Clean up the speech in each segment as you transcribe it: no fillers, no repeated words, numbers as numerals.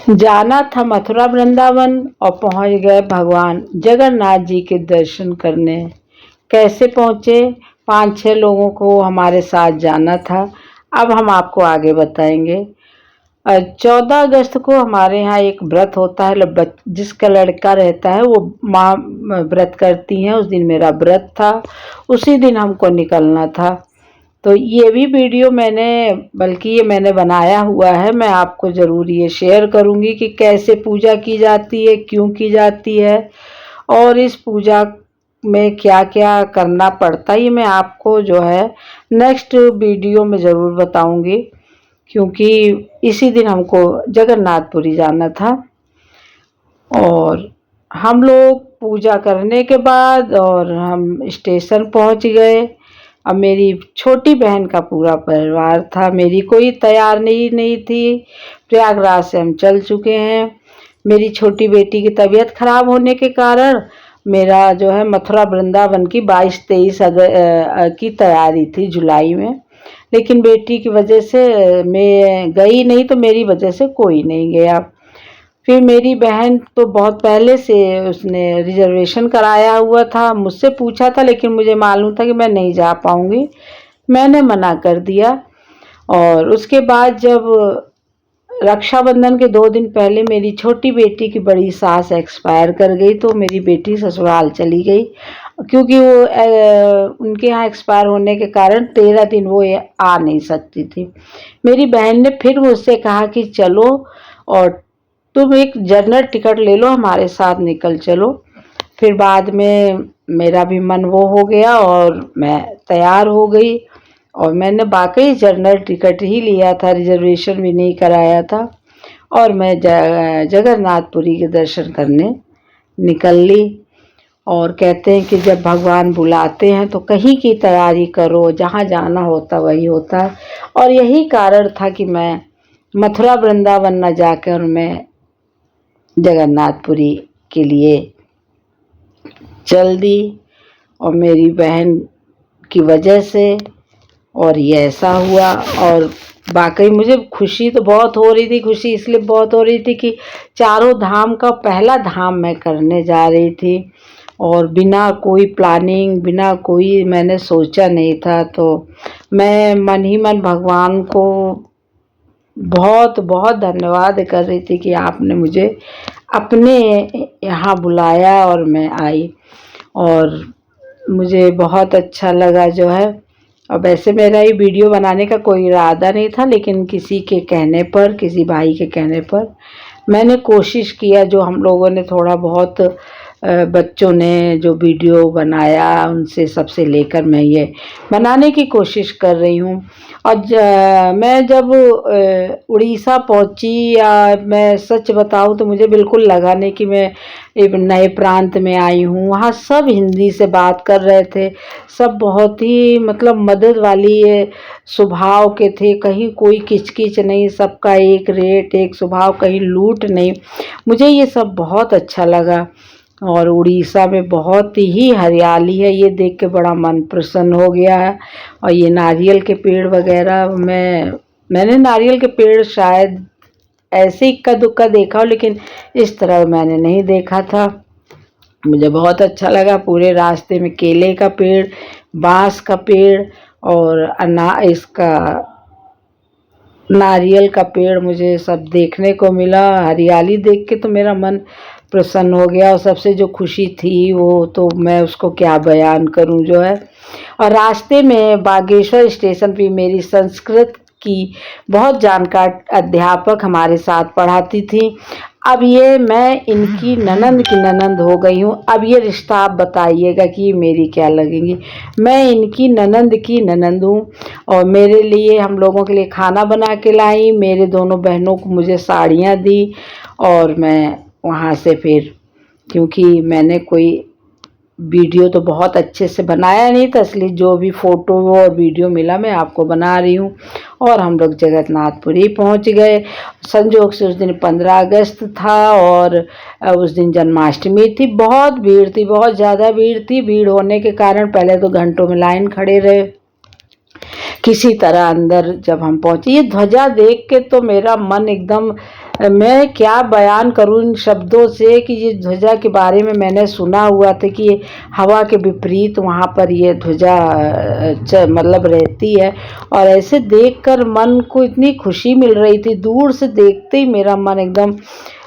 जाना था मथुरा वृंदावन और पहुंच गए भगवान जगन्नाथ जी के दर्शन करने। कैसे पहुंचे? 5-6 लोगों को हमारे साथ जाना था। अब हम आपको आगे बताएंगे। 14 अगस्त को हमारे यहाँ एक व्रत होता है, जिसका लड़का रहता है वो माँ व्रत करती हैं। उस दिन मेरा व्रत था, उसी दिन हमको निकलना था। तो ये भी वीडियो बल्कि ये मैंने बनाया हुआ है। मैं आपको ज़रूर ये शेयर करूँगी कि कैसे पूजा की जाती है, क्यों की जाती है और इस पूजा में क्या क्या करना पड़ता है। ये मैं आपको जो है नेक्स्ट वीडियो में ज़रूर बताऊँगी, क्योंकि इसी दिन हमको जगन्नाथपुरी जाना था। और हम लोग पूजा करने के बाद और हम स्टेशन पहुंच गए। अब मेरी छोटी बहन का पूरा परिवार था, मेरी कोई तैयार नहीं थी। प्रयागराज से हम चल चुके हैं। मेरी छोटी बेटी की तबीयत खराब होने के कारण मेरा जो है मथुरा वृंदावन की 22-23 की तैयारी थी जुलाई में, लेकिन बेटी की वजह से मैं गई नहीं, तो मेरी वजह से कोई नहीं गया। फिर मेरी बहन तो बहुत पहले से उसने रिजर्वेशन कराया हुआ था, मुझसे पूछा था, लेकिन मुझे मालूम था कि मैं नहीं जा पाऊंगी। मैंने मना कर दिया। और उसके बाद जब रक्षाबंधन के 2 दिन पहले मेरी छोटी बेटी की बड़ी सास एक्सपायर कर गई, तो मेरी बेटी ससुराल चली गई, क्योंकि वो उनके यहाँ एक्सपायर होने के कारण 13 दिन वो आ नहीं सकती थी। मेरी बहन ने फिर मुझसे कहा कि चलो और तुम एक जनरल टिकट ले लो, हमारे साथ निकल चलो। फिर बाद में मेरा भी मन वो हो गया और मैं तैयार हो गई, और मैंने वाकई जनरल टिकट ही लिया था, रिजर्वेशन भी नहीं कराया था। और मैं जगन्नाथपुरी के दर्शन करने निकल ली। और कहते हैं कि जब भगवान बुलाते हैं तो कहीं की तैयारी करो, जहाँ जाना होता वही होता है। और यही कारण था कि मैं मथुरा वृंदावन न जाकर मैं जगन्नाथपुरी के लिए चल दी। और मेरी बहन की वजह से और ये ऐसा हुआ। और वाकई मुझे खुशी तो बहुत हो रही थी। खुशी इसलिए बहुत हो रही थी कि चारों धाम का पहला धाम मैं करने जा रही थी, और बिना कोई प्लानिंग, बिना कोई मैंने सोचा नहीं था। तो मैं मन ही मन भगवान को बहुत बहुत धन्यवाद कर रही थी कि आपने मुझे अपने यहाँ बुलाया और मैं आई। और मुझे बहुत अच्छा लगा जो है। और वैसे मेरा ये वीडियो बनाने का कोई इरादा नहीं था, लेकिन किसी के कहने पर, किसी भाई के कहने पर मैंने कोशिश किया। जो हम लोगों ने थोड़ा बहुत बच्चों ने जो वीडियो बनाया, उनसे सबसे लेकर मैं ये बनाने की कोशिश कर रही हूँ। और मैं जब उड़ीसा पहुँची, या मैं सच बताऊँ तो मुझे बिल्कुल लगा नहीं कि मैं एक नए प्रांत में आई हूँ। वहाँ सब हिंदी से बात कर रहे थे, सब बहुत ही मतलब मदद वाली स्वभाव के थे, कहीं कोई किचकिच नहीं, सबका एक रेट, एक स्वभाव, कहीं लूट नहीं। मुझे ये सब बहुत अच्छा लगा। और उड़ीसा में बहुत ही हरियाली है, ये देख के बड़ा मन प्रसन्न हो गया है। और ये नारियल के पेड़ वगैरह, मैंने नारियल के पेड़ शायद ऐसे इक्का दुक्का देखा हो, लेकिन इस तरह मैंने नहीं देखा था। मुझे बहुत अच्छा लगा। पूरे रास्ते में केले का पेड़, बांस का पेड़ और इसका नारियल का पेड़ मुझे सब देखने को मिला। हरियाली देख के तो मेरा मन प्रसन्न हो गया। और सबसे जो खुशी थी वो तो मैं उसको क्या बयान करूं जो है। और रास्ते में बागेश्वर स्टेशन पे मेरी संस्कृत की बहुत जानकार अध्यापक हमारे साथ पढ़ाती थी। अब ये मैं इनकी ननंद की ननंद हो गई हूँ। अब ये रिश्ता आप बताइएगा कि मेरी क्या लगेंगी। मैं इनकी ननंद की ननंद हूँ, और मेरे लिए, हम लोगों के लिए खाना बना के लाई, मेरे दोनों बहनों को मुझे साड़ियाँ दी। और मैं वहाँ से फिर, क्योंकि मैंने कोई वीडियो तो बहुत अच्छे से बनाया नहीं था, इसलिए जो भी फ़ोटो और वीडियो मिला मैं आपको बना रही हूँ। और हम लोग जगन्नाथपुरी पहुँच गए। संजोग से उस दिन 15 अगस्त था, और उस दिन जन्माष्टमी थी। बहुत भीड़ थी, बहुत ज़्यादा भीड़ थी। भीड़ होने के कारण पहले तो घंटों में लाइन खड़े रहे। किसी तरह अंदर जब हम पहुँचे, ये ध्वजा देख के तो मेरा मन एकदम मैं क्या बयान करूं इन शब्दों से कि ये ध्वजा के बारे में मैंने सुना हुआ था कि हवा के विपरीत वहाँ पर ये ध्वजा मतलब रहती है। और ऐसे देखकर मन को इतनी खुशी मिल रही थी, दूर से देखते ही मेरा मन एकदम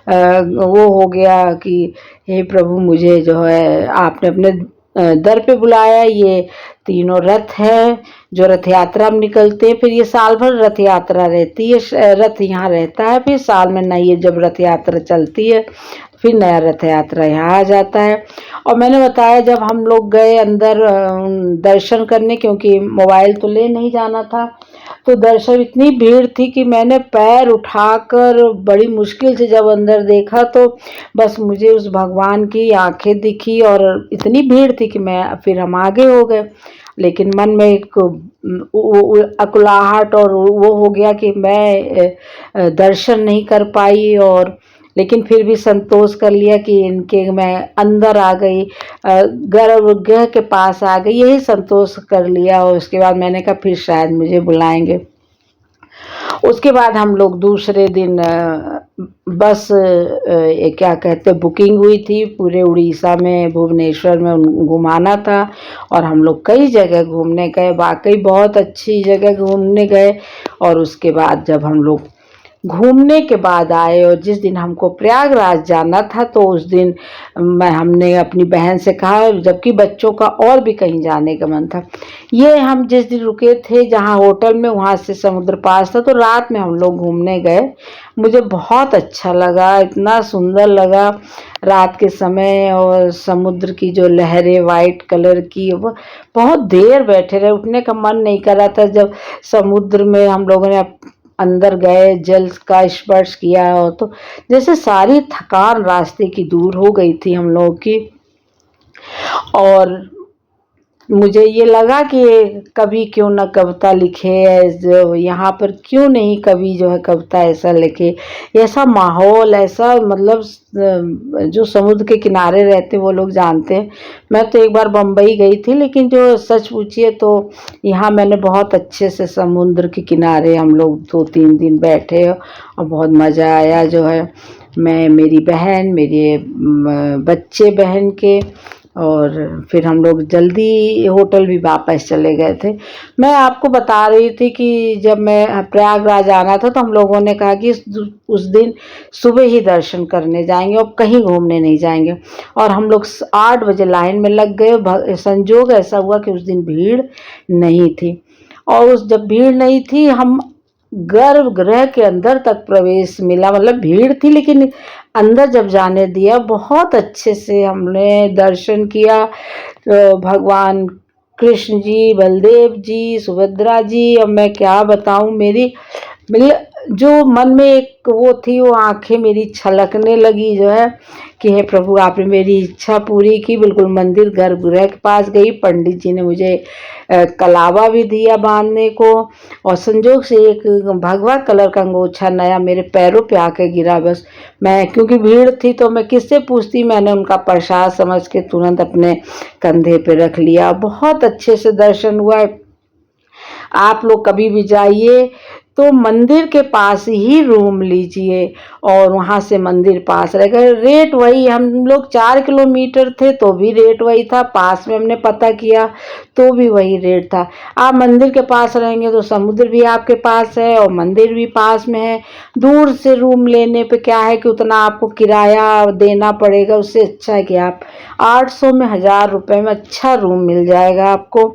वो हो गया कि हे प्रभु, मुझे जो है आपने अपने दर पे बुलाया। ये तीनों रथ है जो रथ यात्रा में निकलते हैं, फिर ये साल भर रथ यात्रा रहती है, रथ यहाँ रहता है, फिर साल में नई जब रथ यात्रा चलती है फिर नया रथ यात्रा यहाँ आ जाता है। और मैंने बताया जब हम लोग गए अंदर दर्शन करने, क्योंकि मोबाइल तो ले नहीं जाना था, तो दर्शन इतनी भीड़ थी कि मैंने पैर उठाकर बड़ी मुश्किल से जब अंदर देखा तो बस मुझे उस भगवान की आंखें दिखी और इतनी भीड़ थी कि फिर हम आगे हो गए। लेकिन मन में एक अकुलाहट और वो हो गया कि मैं दर्शन नहीं कर पाई, और लेकिन फिर भी संतोष कर लिया कि इनके मैं अंदर आ गई, गर्भगृह के पास आ गई, यही संतोष कर लिया। और उसके बाद मैंने कहा फिर शायद मुझे बुलाएंगे। उसके बाद हम लोग दूसरे दिन बस क्या कहते बुकिंग हुई थी, पूरे उड़ीसा में भुवनेश्वर में घुमाना था, और हम लोग कई जगह घूमने गए, वाकई बहुत अच्छी जगह घूमने गए। और उसके बाद जब हम लोग घूमने के बाद आए और जिस दिन हमको प्रयागराज जाना था तो उस दिन हमने अपनी बहन से कहा, जबकि बच्चों का और भी कहीं जाने का मन था। ये हम जिस दिन रुके थे जहाँ होटल में, वहाँ से समुद्र पास था, तो रात में हम लोग घूमने गए। मुझे बहुत अच्छा लगा, इतना सुंदर लगा रात के समय, और समुद्र की जो लहरें वाइट कलर की, वो बहुत देर बैठे रहे, उठने का मन नहीं कर रहा था। जब समुद्र में हम लोगों ने अंदर गए, जल का स्पर्श किया, और तो जैसे सारी थकान रास्ते की दूर हो गई थी हम लोगों की। और मुझे ये लगा कि कवि क्यों न कविता लिखे, जो यहाँ पर क्यों नहीं कवि जो है कविता ऐसा लिखे, ऐसा माहौल, ऐसा मतलब जो समुद्र के किनारे रहते वो लोग जानते हैं। मैं तो एक बार बम्बई गई थी, लेकिन जो सच पूछिए तो यहाँ मैंने बहुत अच्छे से समुद्र के किनारे हम लोग 2-3 दिन बैठे और बहुत मज़ा आया। जो है मैं, मेरी बहन, मेरे बच्चे बहन के, और फिर हम लोग जल्दी होटल भी वापस चले गए थे। मैं आपको बता रही थी कि जब मैं प्रयागराज आना था तो हम लोगों ने कहा कि उस दिन सुबह ही दर्शन करने जाएंगे और कहीं घूमने नहीं जाएंगे। और हम लोग 8 बजे लाइन में लग गए। संजोग ऐसा हुआ कि उस दिन भीड़ नहीं थी, और जब भीड़ नहीं थी हम गर्भगृह के अंदर तक प्रवेश मिला, मतलब भीड़ थी लेकिन अंदर जब जाने दिया, बहुत अच्छे से हमने दर्शन किया। भगवान कृष्ण जी, बलदेव जी, सुभद्रा जी, अब मैं क्या बताऊं, मेरी जो मन में एक वो थी, वो आंखें मेरी छलकने लगी जो है कि हे प्रभु, आपने मेरी इच्छा पूरी की। बिल्कुल मंदिर गर्भगृह के पास गई, पंडित जी ने मुझे कलावा भी दिया बांधने को, और संजोग से एक भगवा कलर का अंगोछा नया मेरे पैरों पे आके गिरा। बस मैं, क्योंकि भीड़ थी तो मैं किससे पूछती, मैंने उनका प्रसाद समझ के तुरंत अपने कंधे पे रख लिया। बहुत अच्छे से दर्शन हुआ। आप लोग कभी भी जाइए तो मंदिर के पास ही रूम लीजिए, और वहाँ से मंदिर पास रहेगा। रेट वही, हम लोग 4 किलोमीटर थे तो भी रेट वही था, पास में हमने पता किया तो भी वही रेट था। आप मंदिर के पास रहेंगे तो समुद्र भी आपके पास है और मंदिर भी पास में है। दूर से रूम लेने पे क्या है कि उतना आपको किराया देना पड़ेगा, उससे अच्छा है कि आप 800 में 1000 रुपये में अच्छा रूम मिल जाएगा आपको।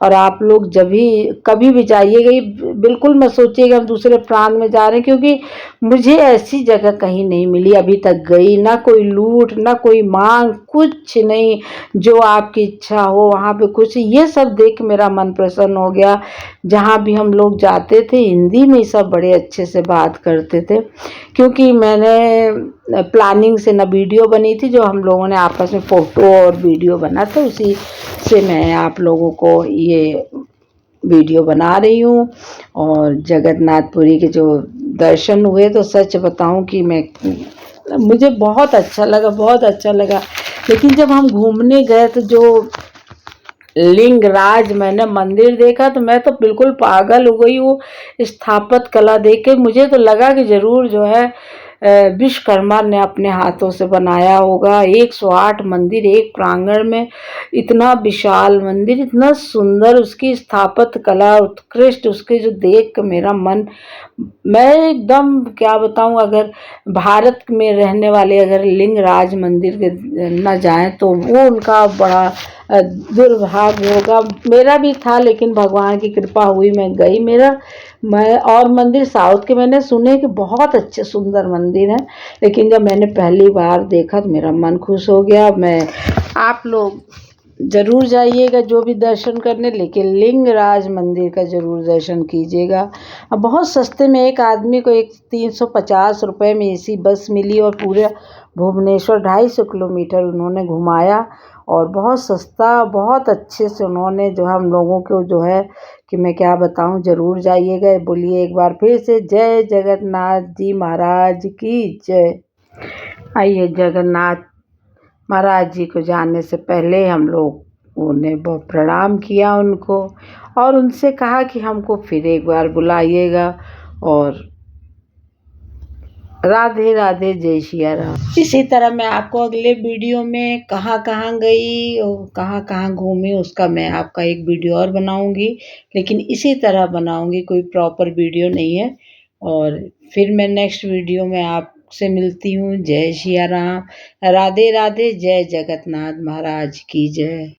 और आप लोग जब भी कभी भी जाइएगा, बिल्कुल मत सोचिएगा हम दूसरे प्रांत में जा रहे हैं, क्योंकि मुझे ऐसी जगह कहीं नहीं मिली अभी तक गई, ना कोई लूट, ना कोई मांग, कुछ नहीं, जो आपकी इच्छा हो वहाँ पे कुछ। ये सब देख मेरा मन प्रसन्न हो गया। जहाँ भी हम लोग जाते थे हिंदी में सब बड़े अच्छे से बात करते थे, क्योंकि मैंने प्लानिंग से ना वीडियो बनी थी, जो हम लोगों ने आपस में फ़ोटो और वीडियो बना था, उसी से मैं आप लोगों को ये वीडियो बना रही हूँ। और जगन्नाथपुरी के जो दर्शन हुए तो सच बताऊँ कि मुझे बहुत अच्छा लगा, बहुत अच्छा लगा। लेकिन जब हम घूमने गए तो जो लिंगराज मैंने मंदिर देखा तो मैं तो बिल्कुल पागल हो गई। वो स्थापत्य कला देख के मुझे तो लगा कि ज़रूर जो है विश्वकर्मा ने अपने हाथों से बनाया होगा। 108 मंदिर एक प्रांगण में, इतना विशाल मंदिर, इतना सुंदर, उसकी स्थापत्य कला उत्कृष्ट, उसके जो देख कर मेरा मन, मैं एकदम क्या बताऊं, अगर भारत में रहने वाले अगर लिंगराज मंदिर के न जाएं तो वो उनका बड़ा दुर्भाग्य होगा। मेरा भी था लेकिन भगवान की कृपा हुई, मैं गई। मैं और मंदिर साउथ के मैंने सुने कि बहुत अच्छे सुंदर मंदिर हैं, लेकिन जब मैंने पहली बार देखा तो मेरा मन खुश हो गया। आप लोग ज़रूर जाइएगा जो भी दर्शन करने, लेकिन लिंगराज मंदिर का ज़रूर दर्शन कीजिएगा। अब बहुत सस्ते में एक आदमी को 350 रुपये में एसी बस मिली और पूरे भुवनेश्वर 250 किलोमीटर उन्होंने घुमाया, और बहुत सस्ता, बहुत अच्छे से उन्होंने जो है हम लोगों को जो है कि मैं क्या बताऊं, ज़रूर जाइएगा। बोलिए एक बार फिर से, जय जगन्नाथ जी महाराज की जय। आइए, जगन्नाथ महाराज जी को जाने से पहले हम लोगों ने बहुत प्रणाम किया उनको, और उनसे कहा कि हमको फिर एक बार बुलाइएगा, और राधे राधे, जय सिया राम। इसी तरह मैं आपको अगले वीडियो में कहाँ कहाँ गई और कहाँ कहाँ घूमी उसका मैं आपका एक वीडियो और बनाऊंगी, लेकिन इसी तरह बनाऊंगी, कोई प्रॉपर वीडियो नहीं है। और फिर मैं नेक्स्ट वीडियो में आपसे मिलती हूँ। जय सिया राम, राधे राधे, जय जगन्नाथ महाराज की जय।